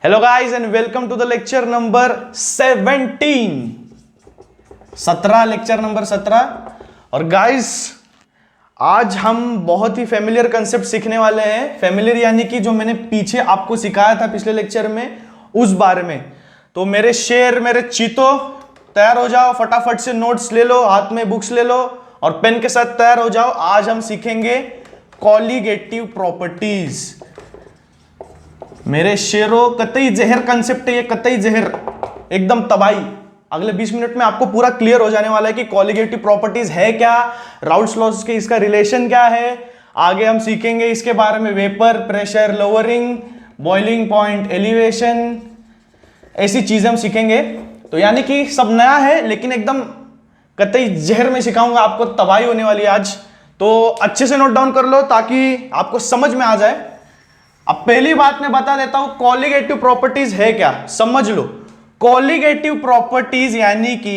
Hello guys and welcome to the lecture number 17 lecture number 17। और guys आज हम बहुत ही फेमिलियर कंसेप्ट सीखने वाले हैं। फेमिलियर यानी कि जो मैंने पीछे आपको सिखाया था पिछले लेक्चर में उस बारे में। तो मेरे शेर मेरे चीतो तैयार हो जाओ, फटाफट से नोट्स ले लो, हाथ में बुक्स ले लो और पेन के साथ तैयार हो जाओ। आज हम सीखेंगे कॉलिगेटिव प्रॉपर्टीज। मेरे शेरों कतई जहर कंसेप्ट है ये, कतई जहर, एकदम तबाही। अगले 20 मिनट में आपको पूरा क्लियर हो जाने वाला है कि कॉलिगेटिव प्रॉपर्टीज है क्या, राउल्ट्स लॉज के इसका रिलेशन क्या है। आगे हम सीखेंगे इसके बारे में vapour pressure, lowering, boiling point, elevation, ऐसी चीजें हम सीखेंगे। तो यानी कि सब नया है लेकिन एकदम कतई जहर में सिखाऊंगा आपको, तबाही होने वाली आज। तो अच्छे से नोट डाउन कर लो ताकि आपको समझ में आ जाए। अब पहली बात मैं बता देता हूं कॉलिगेटिव प्रॉपर्टीज है क्या, समझ लो। कॉलिगेटिव प्रॉपर्टीज यानी कि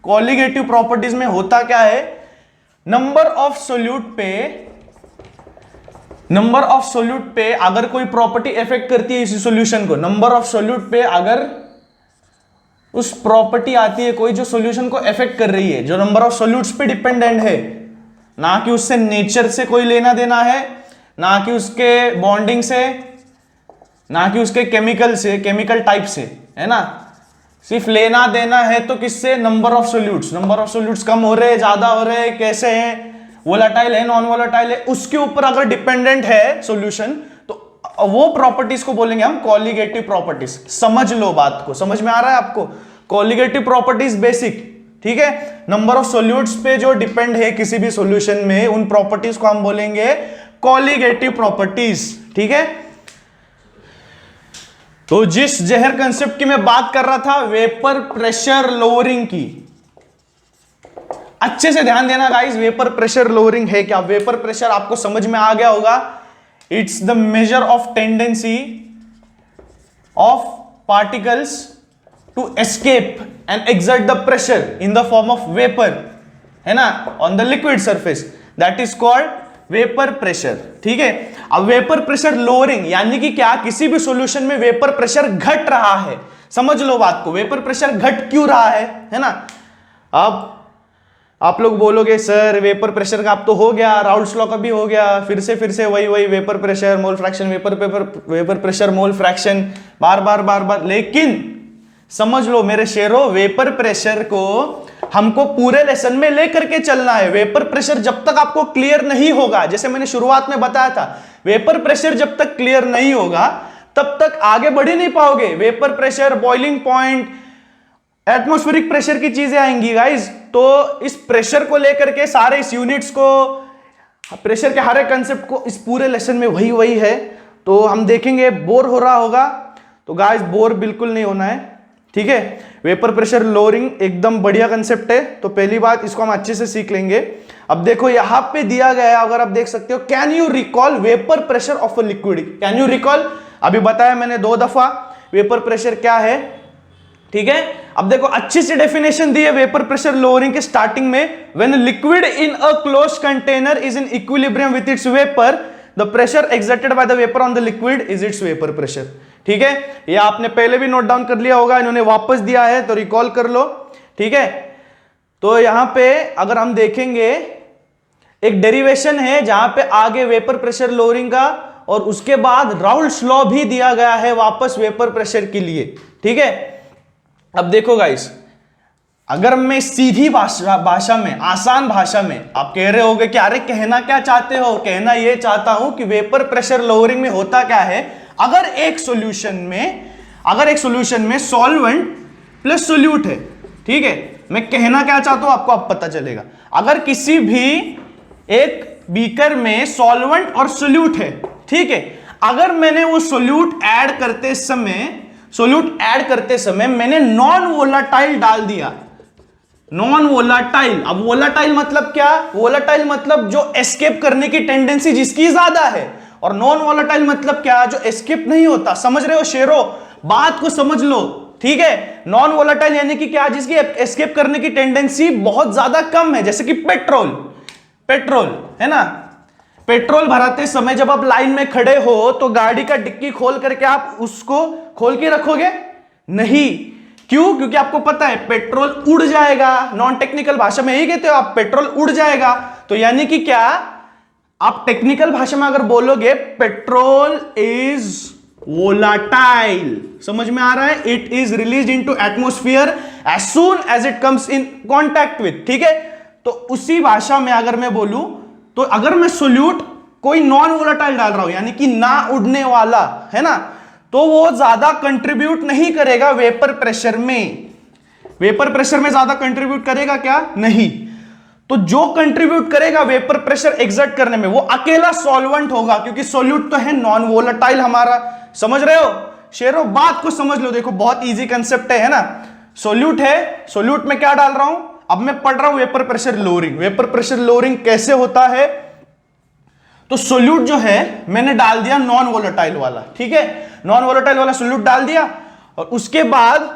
कॉलिगेटिव प्रॉपर्टीज में होता क्या है, नंबर ऑफ सोल्यूट पे अगर कोई प्रॉपर्टी इफेक्ट करती है इसी सॉल्यूशन को, नंबर ऑफ सोल्यूट पे अगर उस प्रॉपर्टी आती है कोई जो सॉल्यूशन को इफेक्ट कर रही है, जो नंबर ऑफ सोल्यूट्स पे डिपेंडेंट है, ना कि उससे नेचर से कोई लेना देना है, ना कि उसके बॉन्डिंग से, ना कि उसके केमिकल से, केमिकल टाइप से, है ना। सिर्फ लेना देना है तो किससे, number of solutes. Number of solutes कम हो रहे हैं, ज्यादा हो रहे हैं, कैसे हैं, वोलेटाइल है, नॉन वोलेटाइल है, उसके ऊपर अगर डिपेंडेंट है सॉल्यूशन तो वो प्रॉपर्टीज को बोलेंगे हम कॉलिगेटिव प्रॉपर्टीज। समझ लो बात को, समझ में आ रहा है आपको। कॉलिगेटिव प्रॉपर्टीज बेसिक, ठीक है। नंबर ऑफ सोल्यूट्स पे जो डिपेंड है किसी भी सॉल्यूशन में, उन प्रॉपर्टीज को हम बोलेंगे कॉलिगेटिव प्रॉपर्टीज, ठीक है। तो जिस जहर कंसेप्ट की मैं बात कर रहा था, वेपर प्रेशर लोअरिंग की, अच्छे से ध्यान देना गाइस। वेपर प्रेशर लोअरिंग है क्या, वेपर प्रेशर आपको समझ में आ गया होगा। It's the measure of tendency of particles to escape and exert the pressure in the form of vapour, है ना, on the liquid surface, that is called vapour pressure, ठीक है। अब वेपर प्रेशर लोअरिंग यानी कि क्या, किसी भी सॉल्यूशन में वेपर प्रेशर घट रहा है। समझ लो बात को, वेपर प्रेशर घट क्यों रहा है ना। अब आप लोग बोलोगे सर वेपर प्रेशर का आप तो हो गया, राउल्ट्स लॉ का भी हो गया, फिर से वही vapour pressure mole fraction, vapour pressure mole fraction, बार बार। लेकिन समझ लो मेरे शेरों, वेपर प्रेशर को हमको पूरे लेसन में लेकर के चलना है। वेपर प्रेशर जब तक आपको क्लियर नहीं होगा, जैसे मैंने शुरुआत में बताया था, वेपर प्रेशर जब तक क्लियर नहीं होगा तब तक आगे बढ़ ही नहीं पाओगे। Vapour pressure, boiling point, atmospheric pressure की चीजें आएंगी गाइज। तो इस प्रेशर को लेकर के सारे इस यूनिट्स को, प्रेशर के हर एक कंसेप्ट को इस पूरे लेसन में वही है। तो हम देखेंगे, बोर हो रहा होगा तो गाइज बोर बिल्कुल नहीं होना है, ठीक है। वेपर प्रेशर लोअरिंग एकदम बढ़िया कंसेप्ट है। तो पहली बात इसको हम अच्छे से सीख लेंगे। अब देखो यहां पे दिया गया है, अगर आप देख सकते हो, can you recall vapour pressure of a liquid, can you recall. अभी बताया मैंने 2 दफा वेपर प्रेशर क्या है, ठीक है। अब देखो अच्छी सी डेफिनेशन दी है वेपर प्रेशर लोअरिंग के स्टार्टिंग में, when liquid in a closed container is in equilibrium with its vapour, the pressure exerted by the vapour on the liquid is it's vapour pressure, ठीक है। ये आपने पहले भी नोट डाउन कर लिया होगा, इन्होंने वापस दिया है तो रिकॉल कर लो, ठीक है। तो यहां पे अगर हम देखेंगे एक डेरिवेशन है जहां पे आगे वेपर प्रेशर लोअरिंग का और उसके बाद राउल्ट्स लॉ भी दिया गया है वापस वेपर प्रेशर के लिए, ठीक है। अब देखो गाइस, अगर मैं सीधी भाषा में, आसान भाषा में, आप कह रहे होगे कि अरे कहना क्या चाहते हो, कहना यह चाहता हूं कि वेपर प्रेशर लोअरिंग में होता क्या है, अगर एक सॉल्यूशन में सॉल्वेंट प्लस सोल्यूट है, ठीक है। मैं कहना क्या चाहता हूं आपको अब पता चलेगा। अगर किसी भी एक बीकर में सॉल्वेंट और सोल्यूट है, ठीक है, अगर मैंने वो सोल्यूट ऐड करते समय मैंने नॉन वोलाटाइल डाल दिया, नॉन वोलाटाइल। अब वोलाटाइल मतलब क्या, वोलाटाइल मतलब जो एस्केप करने की टेंडेंसी जिसकी ज्यादा है, और नॉन वोलाटाइल मतलब क्या, जो एस्केप नहीं होता। समझ रहे हो शेरों, बात को समझ लो, ठीक है। नॉन वोलाटाइल यानी कि क्या, जिसकी एस्केप करने की टेंडेंसी बहुत ज्यादा कम है, जैसे कि पेट्रोल है ना। पेट्रोल भराते समय जब आप लाइन में खड़े हो तो गाड़ी का डिक्की खोल करके आप उसको खोल के रखोगे? नहीं। क्यों? क्योंकि आपको पता है पेट्रोल उड़ जाएगा। नॉन टेक्निकल भाषा में यही कहते हो आप, पेट्रोल उड़ जाएगा। तो यानी कि क्या, आप टेक्निकल भाषा में अगर बोलोगे पेट्रोल इज वोलाटाइल, समझ में आ रहा है? It is release into atmosphere as soon as it comes in contact with, ठीक है? तो उसी भाषा में अगर मैं बोलूं तो अगर मैं सोल्यूट कोई नॉन वोलाटाइल डाल रहा हूं, यानी कि ना उड़ने वाला, है ना, तो वो ज्यादा कंट्रीब्यूट नहीं करेगा वेपर प्रेशर में। वेपर प्रेशर में ज्यादा कंट्रीब्यूट करेगा क्या? नहीं। तो जो कंट्रीब्यूट करेगा वेपर प्रेशर एग्जर्ट करने में वो अकेला सॉल्वेंट होगा, क्योंकि सोल्यूट तो है नॉन वोलाटाइल हमारा। समझ रहे हो शेरो? बात को समझ लो, देखो बहुत इजी कंसेप्ट है ना। सोल्यूट है, सोल्यूट में क्या डाल रहा हूं? अब मैं पढ़ रहा हूं vapour pressure lowering. Vapour pressure lowering कैसे होता है? तो सोल्यूट जो है मैंने डाल दिया नॉन वोलेटाइल वाला, ठीक है? नॉन वोलेटाइल वाला सोल्यूट डाल दिया, और उसके बाद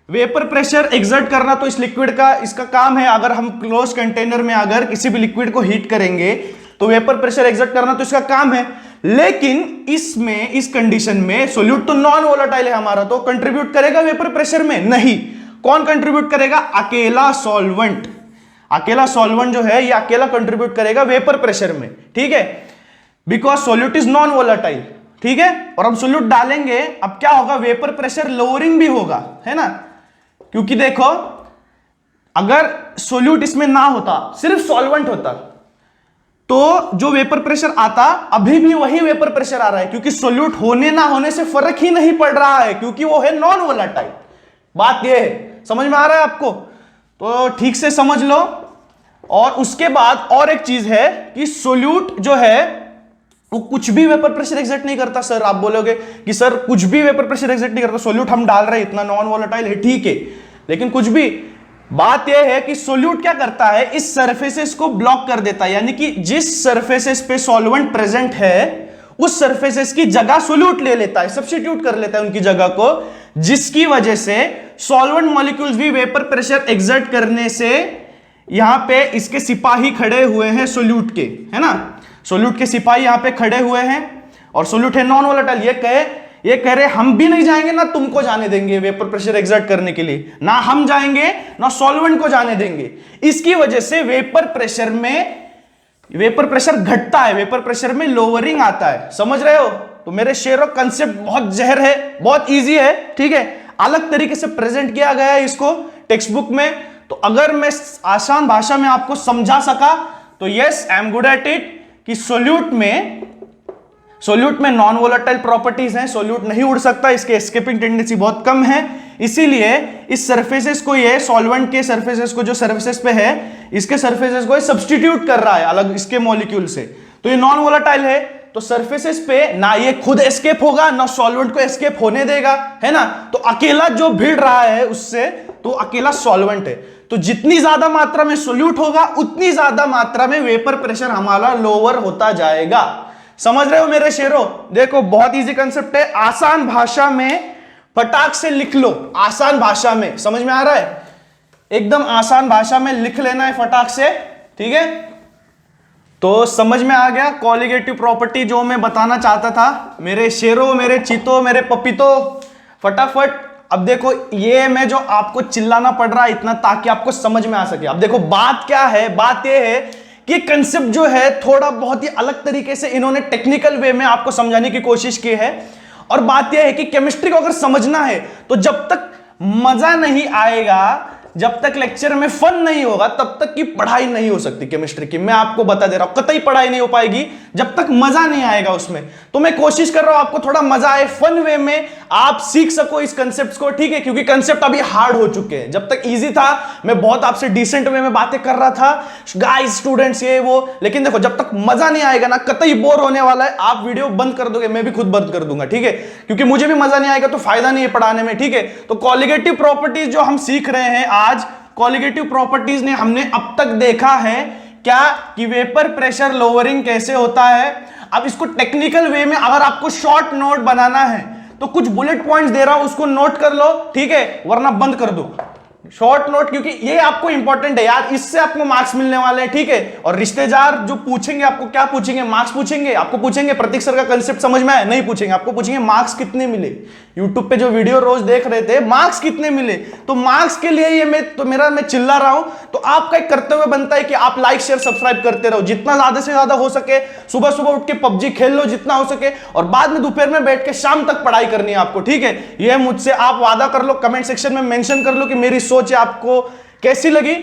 वेपर प्रेशर एग्जर्ट करना तो इस लिक्विड का, इसका काम है। अगर हम क्लोज कंटेनर में अगर किसी भी लिक्विड को हीट करेंगे तो वेपर प्रेशर एग्जर्ट करना तो इसका काम है। लेकिन इसमें, इस कंडीशन में सोल्यूट तो नॉन वोलेटाइल है हमारा, तो कंट्रीब्यूट करेगा वेपर प्रेशर में? नहीं। कौन कंट्रीब्यूट करेगा? अकेला सॉल्वेंट। अकेला सॉल्वेंट जो है ये अकेला कंट्रीब्यूट करेगा वेपर प्रेशर में, ठीक है? Because solute is non volatile, ठीक है? और हम सोल्यूट डालेंगे, अब क्या होगा? वेपर प्रेशर लोअरिंग भी होगा, है ना? क्योंकि देखो अगर सोल्यूट इसमें ना होता, सिर्फ सॉल्वेंट होता, तो जो वेपर प्रेशर आता अभी भी वही वेपर प्रेशर आ रहा है, क्योंकि सोल्यूट होने ना होने से फर्क ही नहीं पड़ रहा है, क्योंकि वो है नॉन वोलेटाइल। बात ये है, समझ में आ रहा है आपको? तो ठीक से समझ लो। और उसके बाद और एक चीज है कि सोल्यूट जो है वो कुछ भी वेपर प्रेशर एग्जर्ट नहीं करता। सर आप बोलोगे कि सर कुछ भी वेपर प्रेशर एग्जर्ट नहीं करता, सोल्यूट हम डाल रहे हैं इतना नॉन वोलेटाइल है, ठीक है, लेकिन कुछ भी। बात यह है कि सोल्यूट क्या करता है? इस सरफेसेस को ब्लॉक कर देता है, यानी कि जिस सरफेसेस पे सॉल्वेंट प्रेजेंट है उस सरफेसेस की जगह सोल्यूट ले लेता है, सब्स्टिट्यूट कर लेता है उनकी जगह को, जिसकी वजह से सॉल्वेंट मॉलिक्यूल्स भी वेपर प्रेशर एग्जर्ट करने से, यहां पे इसके सिपाही खड़े हुए हैं सोल्यूट के, है ना? सोल्यूट के सिपाही यहां पे खड़े हुए हैं, और सोल्यूट है नॉन वोलेटाइल। ये कह रहे हम भी नहीं जाएंगे ना तुमको जाने देंगे वेपर प्रेशर एग्जर्ट करने के लिए, ना हम जाएंगे ना सॉल्वेंट को जाने देंगे। इसकी वजह से वेपर प्रेशर घटता है, वेपर प्रेशर में लोअरिंग आता है। समझ रहे हो? तो मेरे शेरों, कंसेप्ट बहुत जहर है, बहुत इजी है, ठीक है? अलग तरीके से प्रेजेंट किया गया है इसको टेक्स्ट बुक में। तो अगर मैं आसान भाषा में आपको समझा सका तो yes, I am good at it. कि सोल्यूट में नॉन वोलेटाइल प्रॉपर्टीज हैं, सोल्यूट नहीं उड़ सकता, इसके एस्केपिंग टेंडेंसी बहुत कम है, इसीलिए इस सरफेसेस को, ये सॉल्वेंट के सरफेसेस को, जो सरफेसेस पे है इसके सरफेसेस को सब्स्टिट्यूट कर रहा है अलग इसके मॉलिक्यूल से, तो ये नॉन वोलेटाइल है। तो सरफेसेस पे ना ये खुद एस्केप होगा ना सॉल्वेंट को एस्केप होने देगा, है ना? तो अकेला जो भिड़ रहा है उससे, तो अकेला सॉल्वेंट है। तो जितनी ज्यादा मात्रा में सोल्यूट होगा उतनी ज्यादा मात्रा में वेपर प्रेशर हमारा लोअर होता जाएगा। समझ रहे हो मेरे शेरों? देखो बहुत इजी कंसेप्ट है, आसान भाषा में फटाक से लिख लो, आसान भाषा में। समझ में आ रहा है? एकदम आसान भाषा में लिख लेना है फटाक से, ठीक है? तो समझ में आ गया कॉलिगेटिव प्रॉपर्टी जो मैं बताना चाहता था मेरे शेरों, मेरे चीतों, मेरे पपीतों, फटाफट। अब देखो ये मैं जो आपको चिल्लाना पड़ रहा है इतना ताकि आपको समझ में आ सके। अब देखो बात क्या है, बात ये है कि कंसेप्ट जो है थोड़ा बहुत ही अलग तरीके से इन्होंने टेक्निकल वे में आपको समझाने की कोशिश की है। और बात यह है कि केमिस्ट्री को अगर समझना है तो जब तक मजा नहीं आएगा, जब तक लेक्चर में फन नहीं होगा, तब तक की पढ़ाई नहीं हो सकती केमिस्ट्री की। मैं आपको बता दे रहा हूं, कतई पढ़ाई नहीं हो पाएगी जब तक मजा नहीं आएगा उसमें। तो मैं कोशिश कर रहा हूं आपको थोड़ा मजा आए, फन वे में आप सीख सको इस कंसेप्ट को, ठीक है? क्योंकि कंसेप्ट अभी हार्ड हो चुके हैं। जब तक इजी था मैं बहुत आपसे डिसेंट वे में बातें कर रहा था, गाइस स्टूडेंट्स ये वो, लेकिन देखो जब तक मजा नहीं आएगा ना, कतई बोर होने वाला है, आप वीडियो बंद कर दोगे, मैं भी खुद बंद कर दूंगा, ठीक है? क्योंकि मुझे भी मजा नहीं आएगा तो फायदा नहीं है पढ़ाने में, ठीक है? तो कॉलिगेटिव प्रॉपर्टीज जो हम सीख रहे हैं आज, कॉलिगेटिव प्रॉपर्टीज ने हमने अब तक देखा है क्या कि वेपर प्रेशर लोअरिंग कैसे होता है। अब इसको टेक्निकल वे में अगर आपको शॉर्ट नोट बनाना है तो कुछ बुलेट पॉइंट्स दे रहा हूं, उसको नोट कर लो, ठीक है? वरना बंद कर दो। शॉर्ट नोट, क्योंकि ये आपको इंपॉर्टेंट है यार, इससे आपको मार्क्स मिलने वाले हैं, ठीक है। और रिश्तेदार जो पूछेंगे आपको, क्या पूछेंगे, मार्क्स पूछेंगे। आपको पूछेंगे प्रतीक सर का कंसेप्ट समझ में आया, नहीं पूछेंगे, आपको पूछेंगे मार्क्स कितने मिले। यूट्यूब पे जो वीडियो रोज देख रहे थे, मार्क्स कितने मिले, तो मार्क्स के लिए ये मैं चिल्ला रहा हूं। तो आपका एक कर्तव्य बनता है कि आप लाइक शेयर सब्सक्राइब करते रहो, जितना ज्यादा से ज्यादा हो सके। सुबह सुबह उठ के पबजी खेल लो जितना हो सके, और बाद में दोपहर में बैठ के शाम तक पढ़ाई करनी है आपको, ठीक है। ये मुझसे आप वादा कर लो, कमेंट सेक्शन में मेंशन कर लो कि मेरी सोच है आपको कैसी लगी।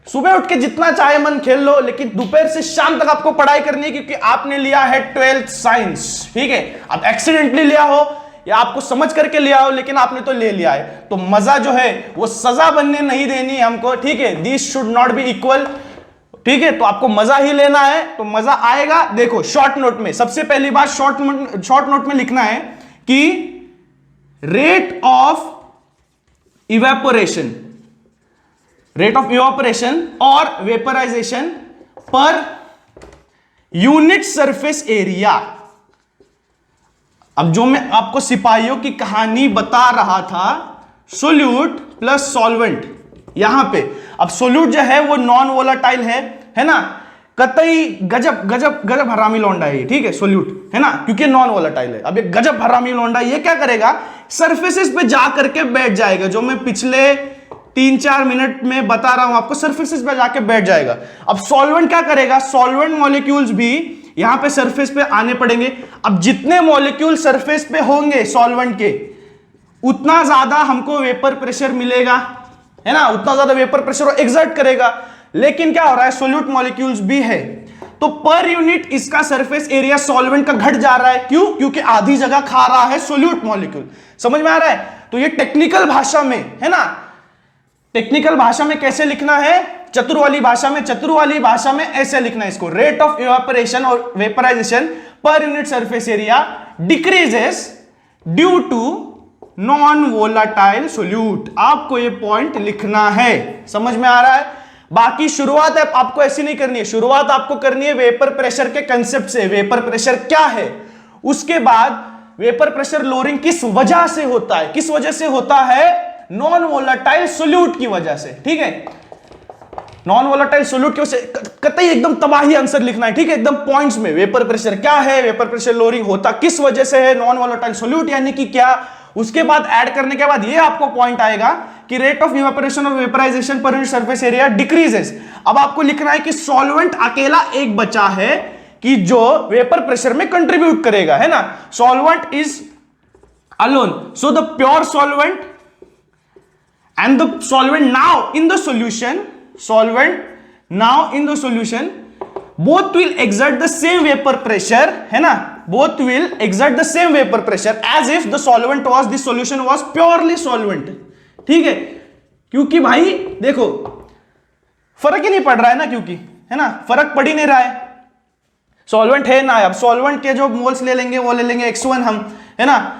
सुबह उठ के जितना चाहे मन खेल लो, लेकिन दोपहर से शाम तक आपको पढ़ाई करनी है, क्योंकि आपने लिया है 12th साइंस, ठीक है। अब एक्सीडेंटली लिया हो या आपको समझ करके लिया हो, लेकिन आपने तो ले लिया है, तो मजा जो है वो सजा बनने नहीं देनी है हमको, ठीक है। This should not be equal, ठीक है। तो आपको मजा ही लेना है, तो मजा आएगा। देखो शॉर्ट नोट में सबसे पहली बात शॉर्ट नोट में लिखना है कि रेट ऑफ इवेपोरेशन और vaporisation per unit surface area. अब जो मैं आपको सिपाहियों की कहानी बता रहा था, सोल्यूट प्लस सॉल्वेंट, यहां पे अब सोल्यूट जो है वो नॉन वोलाटाइल है ना, कतई गजब गजब गजब हरामी लौंडा है, ठीक है, सोल्यूट है ना, क्योंकि नॉन वोलाटाइल है। अब ये गजब हरामी लौंडा ये क्या करेगा, सरफेसेस पे जा करके बैठ जाएगा, जो मैं पिछले 3-4 मिनट में बता रहा हूं आपको, सरफेसेस पे जाके बैठ जाएगा। अब सॉल्वेंट क्या करेगा, सॉल्वेंट मॉलिक्यूल्स भी यहां पे सरफेस पे आने पड़ेंगे। अब जितने मॉलिक्यूल सरफेस पे होंगे सॉल्वेंट के, उतना ज्यादा हमको वेपर प्रेशर मिलेगा, है ना, उतना ज्यादा वेपर प्रेशर एक्सर्ट करेगा। लेकिन क्या हो रहा है, सोल्यूट मॉलिक्यूल्स भी है, तो पर यूनिट इसका सरफेस एरिया सॉल्वेंट का घट जा रहा है। क्यों? क्योंकि आधी जगह खा रहा है सोल्यूट मॉलिक्यूल। समझ में आ रहा है? तो ये टेक्निकल भाषा में है ना, टेक्निकल भाषा में कैसे लिखना है, चतुर वाली भाषा में ऐसे लिखना है इसको, रेट ऑफ इवेपोरेशन और vaporisation per unit surface area decreases due to non volatile solute. आपको ये पॉइंट लिखना है, समझ में आ रहा है? बाकी शुरुआत है आपको ऐसी नहीं करनी है, शुरुआत आपको करनी है वेपर प्रेशर के कंसेप्ट से, वेपर प्रेशर क्या है, उसके बाद वेपर प्रेशर लोअरिंग किस वजह से होता है, किस वजह से होता है, नॉन वोलाटाइल सोल्यूट की वजह से, ठीक है, नॉन वोलाटाइल सोल्यूट की वजह से। कतई एकदम तबाही आंसर लिखना है, ठीक है, एकदम पॉइंट्स में। वेपर प्रेशर क्या है, वेपर प्रेशर लोअरिंग होता किस वजह से है, नॉन वोलाटाइल सोल्यूट यानी कि क्या, उसके बाद ऐड करने के बाद ये आपको पॉइंट आएगा कि रेट ऑफ इवेपोरेशन और vaporisation per unit surface area decreases. अब आपको लिखना है कि सॉल्वेंट अकेला एक बचा है कि जो वेपर प्रेशर में कंट्रीब्यूट करेगा, है ना, solvent is alone, so the pure solvent and the solvent now in the solution both will exert the same vapor pressure, है ना, both will exert the same vapor pressure as if the solution was purely solvent, ठीक है। क्योंकि भाई देखो फर्क ही नहीं पड़ रहा है ना, क्योंकि है ना, फर्क पड़ ही नहीं रहा है, सॉल्वेंट है ना। अब सॉल्वेंट के जो मोल्स ले लेंगे वो ले लेंगे x1 हम, है ना,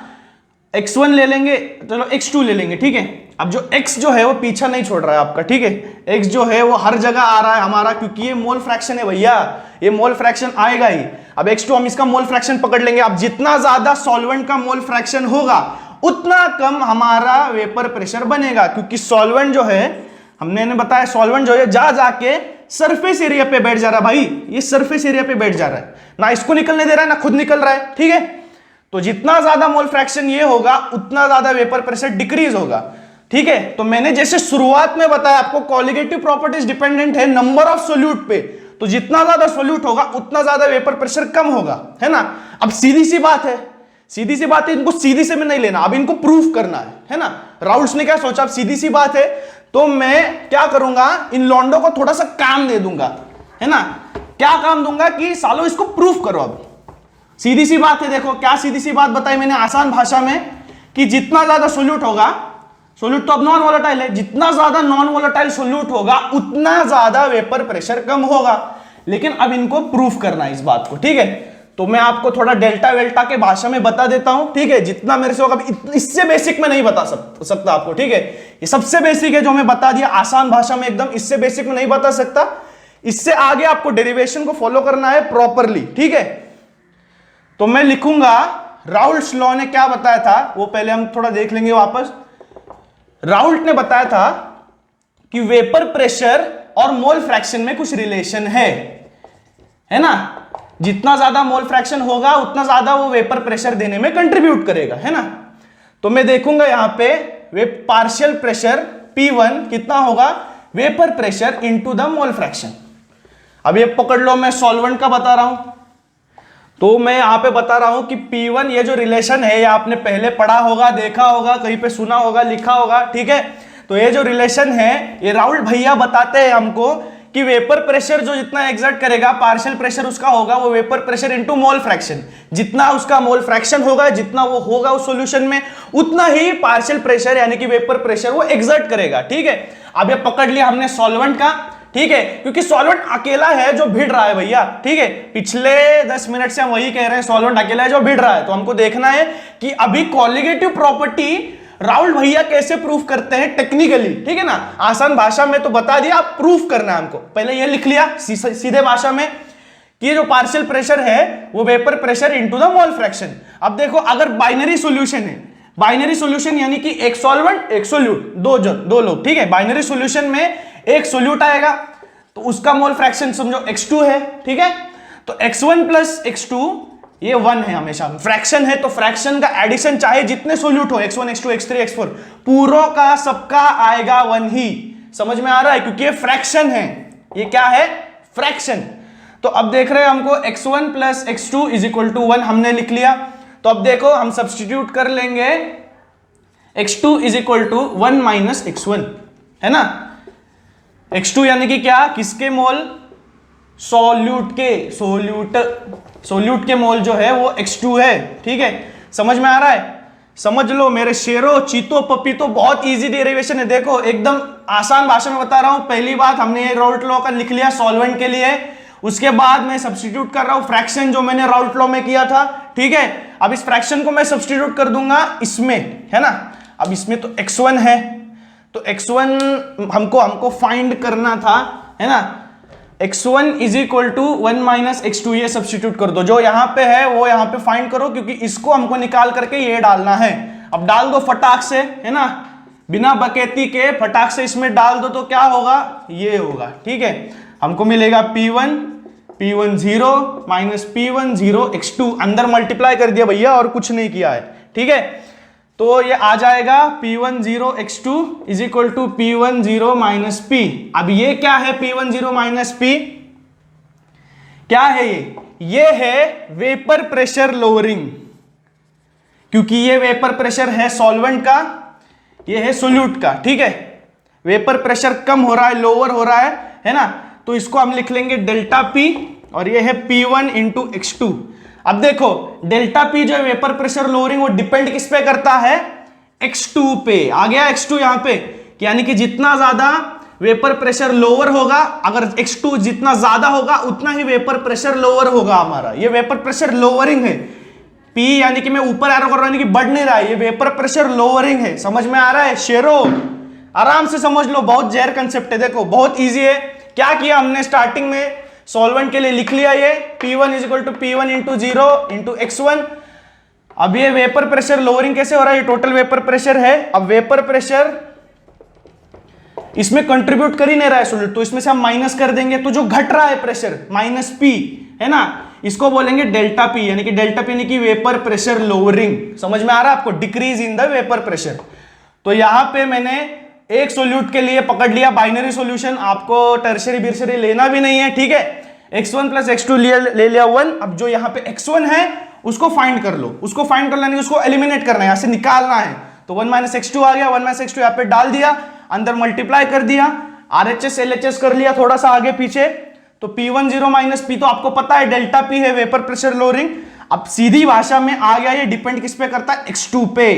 x1 ले लेंगे, चलो x2 ले लेंगे, ठीक है। अब जो x जो है वो पीछा नहीं छोड़ रहा है आपका, ठीक है, x जो है वो हर जगह आ रहा है हमारा, क्योंकि ये मोल फ्रैक्शन है भैया, ये मोल फ्रैक्शन आएगा ही। अब x2 हम इसका मोल फ्रैक्शन पकड़ लेंगे। अब जितना ज्यादा सॉल्वेंट का मोल फ्रैक्शन होगा उतना कम हमारा वेपर प्रेशर बनेगा, क्योंकि सॉल्वेंट जो है, हमने बताया सॉल्वेंट जो है जाके सरफेस एरिया पे बैठ जा रहा है भाई, ये सरफेस एरिया पे बैठ जा रहा है, ना इसको निकलने दे रहा है ना खुद निकल रहा है, ठीक है। तो जितना ज्यादा मोल फ्रैक्शन ये होगा उतना ज्यादा वेपर प्रेशर डिक्रीज होगा, ठीक है। तो मैंने जैसे शुरुआत में बताया आपको, कॉलिगेटिव प्रॉपर्टीज डिपेंडेंट है नंबर ऑफ सोल्यूट पे, तो जितना ज्यादा सोल्यूट होगा उतना ज्यादा वेपर प्रेशर कम होगा, है ना। अब सीधी सी बात है, इनको सीधी से में नहीं लेना, अब इनको प्रूफ करना है ना। राउल्स ने क्या सोचा, अब सीधी सी बात है तो मैं क्या करूंगा, इन लॉन्डो को थोड़ा सा काम दे दूंगा, है ना। क्या काम दूंगा कि सालो इसको प्रूफ करो। अब सीधी सी बात है, देखो क्या सीधी सी बात बताई मैंने आसान भाषा में, कि जितना ज्यादा सोल्यूट होगा, सोल्यूट तो अब नॉन वोलेटाइल है, जितना ज्यादा नॉन वोलेटाइल सोल्यूट होगा उतना ज्यादा वेपर प्रेशर कम होगा। लेकिन अब इनको प्रूफ करना है इस बात को, ठीक है। तो मैं आपको थोड़ा डेल्टा वेल्टा के भाषा में बता देता हूं, ठीक है, जितना मेरे से होगा। इससे बेसिक में नहीं बता सकता आपको, ठीक है, ये सबसे बेसिक है जो मैं बता दिया आसान भाषा में एकदम, इससे बेसिक में नहीं बता सकता। इससे आगे आपको डेरिवेशन को फॉलो करना है प्रॉपरली, ठीक है। तो मैं लिखूंगा राउल्ट्स लॉ ने क्या बताया था वो पहले हम थोड़ा देख लेंगे वापस। राउल्ट ने बताया था कि वेपर प्रेशर और मोल फ्रैक्शन में कुछ रिलेशन है ना। जितना ज्यादा मोल फ्रैक्शन होगा उतना ज्यादा वो वेपर प्रेशर देने में कंट्रीब्यूट करेगा, है ना। तो मैं देखूंगा यहां पे वे पार्शियल प्रेशर P1 कितना होगा, vapour pressure into the mole fraction. अब ये पकड़ लो, मैं सॉल्वेंट का बता रहा हूं, तो मैं यहां पे बता रहा हूं कि P1 ये जो रिलेशन है, ये आपने पहले पढ़ा होगा, देखा होगा, कहीं पे सुना होगा, लिखा होगा, ठीक है। तो ये जो रिलेशन है, ये राहुल भैया बताते हैं हमको कि वेपर प्रेशर जो जितना एग्जर्ट करेगा, पार्शियल प्रेशर उसका होगा वो vapour pressure into mole fraction. जितना उसका मोल फ्रैक्शन होगा, जितना वो होगा उस सॉल्यूशन में, उतना ही पार्शियल प्रेशर यानी कि वेपर प्रेशर वो एग्जर्ट करेगा, ठीक है। अब ये पकड़ लिया हमने सॉल्वेंट का, ठीक है, क्योंकि सॉल्वेंट अकेला है जो भिड़ रहा है भैया, ठीक है। पिछले 10 मिनट से हम वही कह रहे हैं, सॉल्वेंट अकेला है जो भिड़ रहा है। तो हमको देखना है कि अभी कॉलिगेटिव प्रॉपर्टी राहुल भैया कैसे प्रूफ करते हैं टेक्निकली, ठीक है ना। आसान भाषा में तो बता दिया, आप प्रूफ करना है हमको। पहले ये लिख लिया सीधे भाषा में कि जो पार्शियल प्रेशर है वो vapour pressure into the mole fraction. अब देखो, अगर बाइनरी सॉल्यूशन है, बाइनरी सॉल्यूशन यानी कि एक सॉल्वेंट एक सोल्यूट, दो लोग, ठीक है। बाइनरी सॉल्यूशन में एक सोल्यूट आएगा तो उसका मोल फ्रैक्शन समझो x2 है, ठीक है। तो x1 प्लस x2 ये 1 है, हमेशा फ्रैक्शन है तो फ्रैक्शन का एडिशन चाहे जितने सोल्यूट हो, x1 x2 x3 x4, पूरों का सबका आएगा 1 ही। समझ में आ रहा है, क्योंकि ये फ्रैक्शन है, ये क्या है, फ्रैक्शन। तो अब देख रहे हैं हमको x1 plus x2 is equal to 1 हमने लिख लिया। तो अब देखो हम सब्सटीट्यूट कर लेंगे, x2 is equal to 1 minus x1, है ना। x2 यानी कि क्या, किसके मोल, सोल्यूट के मोल जो है वो x2 है, ठीक है। समझ में आ रहा है, समझ लो मेरे शेरों, चीतो पपीतो, बहुत इजी डेरिवेशन है। देखो एकदम आसान भाषा में बता रहा हूं। पहली बात हमने ये राउल्ट लॉ का लिख लिया सॉल्वेंट के लिए, उसके बाद मैं सब्स्टिट्यूट कर रहा हूं फ्रैक्शन जो मैंने राउल्ट लॉ में किया था, ठीक है। अब इस फ्रैक्शन को मैं सब्स्टिट्यूट कर दूंगा इसमें, है ना। अब इसमें तो x1 है, तो x1 हमको फाइंड करना था, है ना। x1 is equal to 1 minus x2, ये सब्स्टिट्यूट कर दो, जो यहां पे है वो यहां पे फाइंड करो, क्योंकि इसको हमको निकाल करके ये डालना है। अब डाल दो फटाक से, है ना, बिना बकेती के फटाक से इसमें डाल दो, तो क्या होगा, ये होगा, ठीक है। हमको मिलेगा P1 0 माइनस P1 0 x2, अंदर मल्टीप्लाई कर दिया भैया और कुछ नहीं किया है, ठीक है। तो ये आ जाएगा P1 0 x2 is equal to P1 0 minus P। अब ये क्या है, P1 0 माइनस P क्या है, ये है वेपर प्रेशर लोअरिंग, क्योंकि ये वेपर प्रेशर है सॉल्वेंट का, ये है सोल्यूट का, ठीक है। वेपर प्रेशर कम हो रहा है, लोअर हो रहा है ना। तो इसको हम लिख लेंगे डेल्टा P, और ये है P1 इंटू x2। अब देखो डेल्टा P जो है वेपर प्रेशर लोअरिंग, वो डिपेंड किस पे करता है, x2 पे। आ गया x2 यहां पे, यानी कि जितना ज्यादा वेपर प्रेशर लोअर होगा, अगर x2 जितना ज्यादा होगा उतना ही वेपर प्रेशर लोअर होगा हमारा। ये वेपर प्रेशर लोअरिंग है, P यानी कि मैं ऊपर एरो कर रहा हूं, यानी कि बढ़ नहीं रहा है, ये वेपर प्रेशर लोअरिंग है। समझ में आ रहा है शेरो, आराम से समझ लो, बहुत जहर कंसेप्ट है। देखो बहुत ईजी है। क्या किया हमने, स्टार्टिंग में सॉल्वेंट के लिए लिख लिया ये P1 is equal to P1 into 0 into x1। अब ये वेपर प्रेशर लोअरिंग कैसे हो रहा है, ये टोटल वेपर प्रेशर है। अब वेपर प्रेशर इसमें कंट्रीब्यूट कर ही नहीं रहा है सोल्यूट, तो इसमें से हम माइनस कर देंगे, तो जो घट रहा है प्रेशर माइनस P, है ना, इसको बोलेंगे डेल्टा P, यानी कि डेल्टा P यानी कि वेपर प्रेशर लोअरिंग। समझ में आ रहा है आपको, decrease in the vapour pressure. तो यहां पे मैंने एक सोल्यूट के लिए पकड़ लिया बाइनरी सॉल्यूशन, आपको टर्शियरी बिरशरी लेना भी नहीं है, ठीक है। x1 प्लस x2 ले लिया 1। अब जो यहाँ पे x1 है उसको फाइंड कर लो, उसको फाइंड कर लेने, उसको एलिमिनेट करना है, यहां से निकालना है। तो 1 माइनस x2 आ गया, 1 माइनस x2 यहाँ पे डाल दिया, अंदर मल्टीप्लाई कर दिया, RHS LHS कर लिया थोड़ा सा आगे पीछे। तो P1 0 माइनस P तो आपको पता है डेल्टा P है वेपर प्रेशर लोअरिंग। अब सीधी भाषा में आ गया, ये डिपेंड किस पे करता है, x2 पे,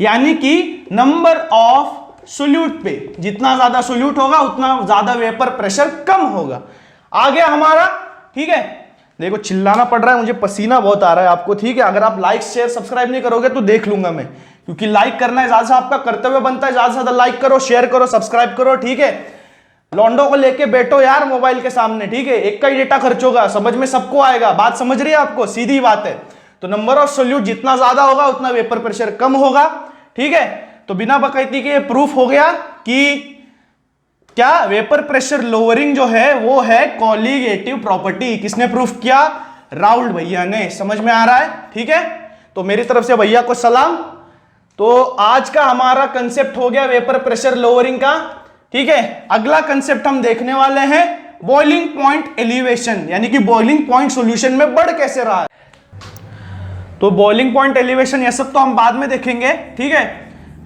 यानी कि नंबर ऑफ सोल्यूट पे। जितना ज्यादा सोल्यूट होगा उतना ज्यादा वेपर प्रेशर कम होगा। आ गया हमारा, ठीक है। देखो चिल्लाना पड़ रहा है, मुझे पसीना बहुत आ रहा है आपको, ठीक है। अगर आप लाइक शेयर सब्सक्राइब नहीं करोगे तो देख लूंगा मैं, क्योंकि लाइक करना है ज्यादा से आपका कर्तव्य बनता है। ज्यादा से ज्यादा लाइक करो, शेयर करो, सब्सक्राइब करो, ठीक है। लॉन्डो को लेके बैठो यार मोबाइल के सामने, ठीक है। एक का ही डेटा खर्च होगा, समझ में सबको आएगा, बात समझ रही है आपको, सीधी बात है। तो नंबर ऑफ सोल्यूट जितना ज्यादा होगा उतना वेपर प्रेशर कम होगा, ठीक है। तो बिना बकैती के प्रूफ हो गया कि क्या वेपर प्रेशर लोअरिंग जो है वो है कॉलीगेटिव प्रॉपर्टी। किसने प्रूफ किया? राउल भैया ने। समझ में आ रहा है? ठीक है, तो मेरी तरफ से भैया को सलाम। तो आज का हमारा कंसेप्ट हो गया वेपर प्रेशर लोअरिंग का। ठीक है, अगला कंसेप्ट हम देखने वाले हैं बॉइलिंग पॉइंट एलिवेशन, यानी कि बॉइलिंग पॉइंट सॉल्यूशन में बढ़ कैसे रहा है। तो बॉइलिंग पॉइंट एलिवेशन ये सब तो हम बाद में देखेंगे। ठीक है,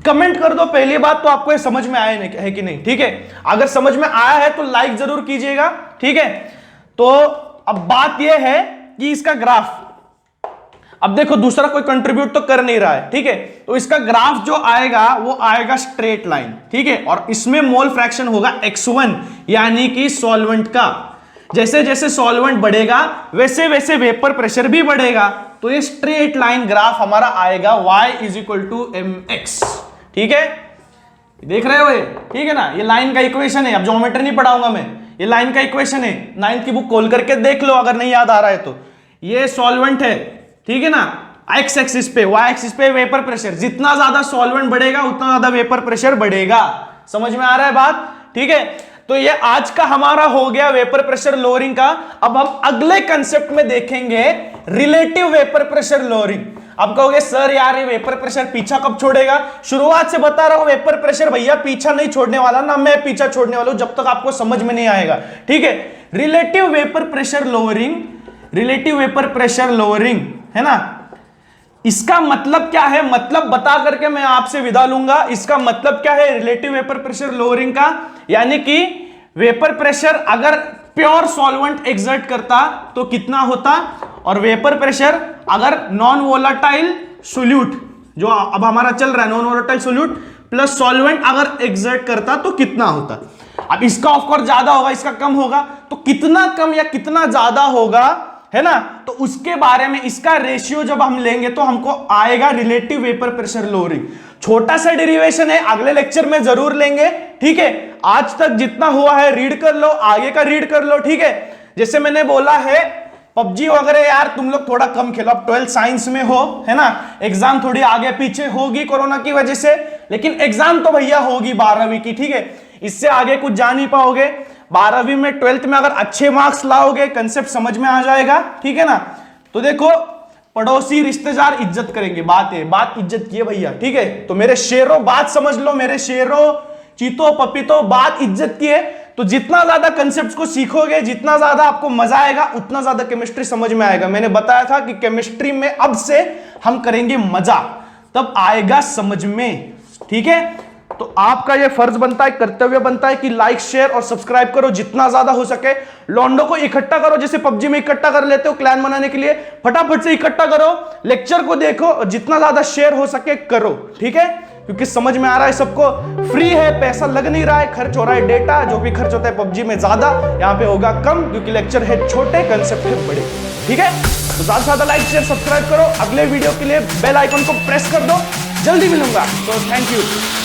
कमेंट कर दो पहली बात तो आपको ये समझ में आया है कि नहीं। ठीक है, अगर समझ में आया है तो लाइक जरूर कीजिएगा। ठीक है, तो अब बात यह है कि इसका ग्राफ, अब देखो दूसरा कोई कंट्रीब्यूट तो कर नहीं रहा है। ठीक है, तो इसका ग्राफ जो आएगा वो आएगा स्ट्रेट लाइन। ठीक है, और इसमें मोल फ्रैक्शन होगा x1, यानी कि सॉल्वेंट का। जैसे जैसे सॉल्वेंट बढ़ेगा वैसे वैसे वेपर प्रेशर भी बढ़ेगा। तो ये स्ट्रेट लाइन ग्राफ हमारा आएगा y = mx। ठीक है, देख रहे हो ये? ठीक है ना, ये लाइन का इक्वेशन है। अब ज्योमेट्री नहीं पढ़ाऊंगा मैं, ये लाइन का इक्वेशन है। 9th की बुक खोल करके देख लो अगर नहीं याद आ रहा है तो। ये सॉल्वेंट है, ठीक है ना, x एक्सिस पे, y एक्सिस पे वेपर प्रेशर। जितना ज्यादा सॉल्वेंट बढ़ेगा उतना ज्यादा वेपर प्रेशर बढ़ेगा। समझ में आ रहा है बात? ठीक है, तो ये आज का हमारा हो गया वेपर प्रेशर लोअरिंग का। अब हम अगले कंसेप्ट में देखेंगे रिलेटिव वेपर प्रेशर लोअरिंग। अब कहोगे सर यार ये वेपर प्रेशर पीछा कब छोड़ेगा? शुरुआत से बता रहा हूं वेपर प्रेशर भैया पीछा नहीं छोड़ने वाला, ना मैं पीछा छोड़ने वाला हूं जब तक आपको समझ में नहीं आएगा। ठीक है, relative vapour pressure lowering, relative vapour pressure lowering है ना, इसका मतलब क्या है? मतलब बता करके मैं आपसे विदा लूंगा। इसका मतलब क्या है रिलेटिव वेपर प्रेशर लोअरिंग का? यानी कि वेपर प्रेशर अगर प्योर सॉल्वेंट एक्सर्ट करता तो कितना होता, और वेपर प्रेशर अगर नॉन वोलाटाइल सोल्यूट, जो अब हमारा चल रहा है non volatile solute plus solvent अगर एक्सर्ट करता तो कितना होता। अब इसका ऑफकोर्स ज्यादा होगा, इसका कम होगा, तो कितना कम या कितना ज्यादा होगा, है ना, तो उसके बारे में इसका रेशियो जब हम लेंगे तो हमको आएगा रिलेटिव वेपर प्रेशर लोअरिंग। छोटा सा डेरिवेशन है, अगले लेक्चर में जरूर लेंगे। ठीक है, आज तक जितना हुआ है रीड कर लो, आगे का रीड कर लो। ठीक है, जैसे मैंने बोला है पबजी वगैरह यार तुम लोग थोड़ा कम खेलो, अब 12th साइंस में हो, है ना, एग्जाम थोड़ी आगे पीछे होगी कोरोना की वजह से, लेकिन एग्जाम तो भैया होगी 12वीं की। ठीक है, इससे आगे कुछ जा नहीं पाओगे। 12वीं में 12th में अगर अच्छे मार्क्स लाओगे कंसेप्ट समझ में आ जाएगा। ठीक है ना, तो देखो पड़ोसी रिश्तेदार इज्जत करेंगे, बात है, बात इज्जत की है भैया। ठीक है, तो मेरे शेरों बात समझ लो, मेरे शेरों चीतो पपीतो बात इज्जत की है। तो जितना ज्यादा कंसेप्ट्स को सीखोगे, जितना ज्यादा आपको मजा आएगा, उतना ज्यादा केमिस्ट्री समझ में आएगा। मैंने बताया था कि केमिस्ट्री में अब से हम करेंगे मजा, तब आएगा समझ में। ठीक है, तो आपका यह फर्ज बनता है, कर्तव्य बनता है कि लाइक शेयर और सब्सक्राइब करो जितना ज्यादा हो सके। लॉन्डो को इकट्ठा करो, जैसे पबजी में इकट्ठा कर लेते हो क्लैन बनाने के लिए, फटाफट से इकट्ठा करो, लेक्चर को देखो और जितना ज्यादा शेयर हो सके करो। ठीक है, क्योंकि समझ में आ रहा है सबको, फ्री है, पैसा लग नहीं रहा है, खर्च हो रहा है डेटा, जो भी खर्च होता है पबजी में ज्यादा, यहाँ पे होगा कम, क्योंकि लेक्चर है छोटे, कंसेप्ट है बड़े। ठीक है, तो ज्यादा से ज्यादा लाइक शेयर सब्सक्राइब करो। अगले वीडियो के लिए बेल आइकन को प्रेस कर दो, जल्दी मिलूंगा। तो थैंक यू।